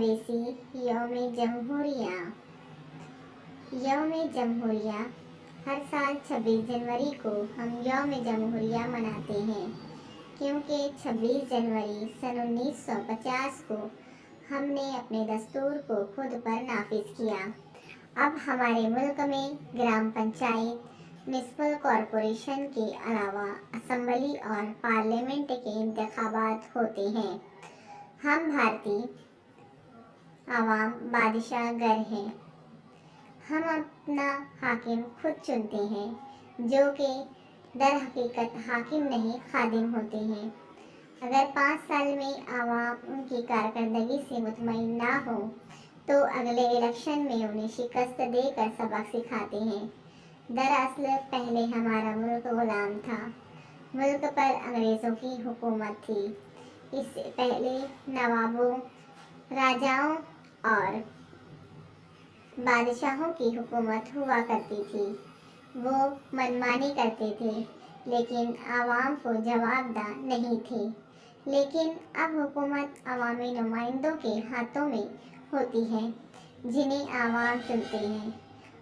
मवेशी यौम जमहूरिया। यौम जमहूरिया हर साल 26 जनवरी को हम यौम जमहूरिया मनाते हैं, क्योंकि 26 जनवरी सन 1950 को हमने अपने दस्तूर को खुद पर नाफिज किया। अब हमारे मुल्क में ग्राम पंचायत, म्युनिसिपल कॉरपोरेशन के अलावा असम्बली और पार्लियामेंट के इंतखाबात होते हैं। हम भारतीय आवाम बादशाह गर हैं। हम अपना हाकिम खुद चुनते हैं, जो कि दर हकीकत हाकिम नहीं खादिम होते हैं। अगर 5 साल में आवाम उनकी कारकर्दगी से मुतमईन ना हो तो अगले इलेक्शन में उन्हें शिकस्त देकर सबक सिखाते हैं। दरअसल पहले हमारा मुल्क गुलाम था, मुल्क पर अंग्रेज़ों की हुकूमत थी। इससे पहले नवाबों, राजाओं और बादशाहों की हुकूमत हुआ करती थी। वो मनमानी करते थे, लेकिन आवाम को जवाबदेह नहीं थे। लेकिन अब हुकूमत अवामी नुमाइंदों के हाथों में होती है, जिन्हें आवाम चुनते हैं,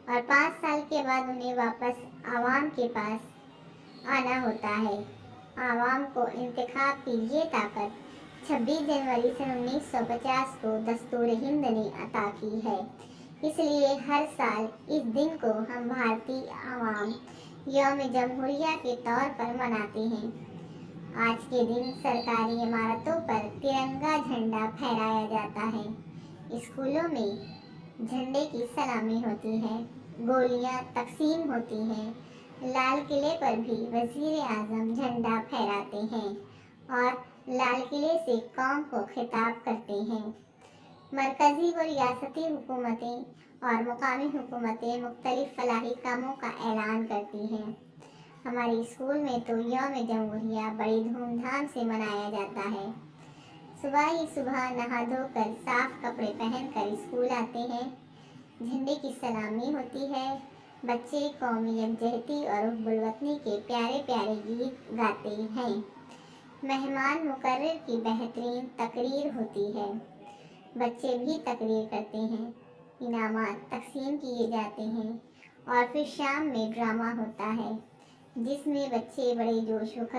और 5 साल के बाद उन्हें वापस आवाम के पास आना होता है। आवाम को इंतखाब की ये ताकत 26 जनवरी सन 1950 को दस्तूर हिंद ने अता की है। इसलिए हर साल इस दिन को हम भारतीय आवाम यौम जमहूरिया के तौर पर मनाते हैं। आज के दिन सरकारी इमारतों पर तिरंगा झंडा फहराया जाता है, स्कूलों में झंडे की सलामी होती है, गोलियां तकसीम होती हैं, लाल किले पर भी वजीर आजम झंडा फहराते हैं और लाल किले से कौम को खिताब करते हैं। मरकजी व रियासती हुकूमतें और मुकामी हुकूमतें मुख्तलिफ फलाही कामों का ऐलान करती हैं। हमारे स्कूल में तो यौम जमहूरिया बड़ी धूमधाम से मनाया जाता है। सुबह ही सुबह नहा धोकर साफ कपड़े पहनकर स्कूल आते हैं, झंडे की सलामी होती है, बच्चे कौमी यकजहती और हुब्बुल वतनी के प्यारे प्यारे गीत गाते हैं, मेहमान मुकर्रर की बेहतरीन तकरीर होती है, बच्चे भी तकरीर करते हैं, इनामात तकसीम किए जाते हैं और फिर शाम में ड्रामा होता है, जिसमें बच्चे बड़े जोश व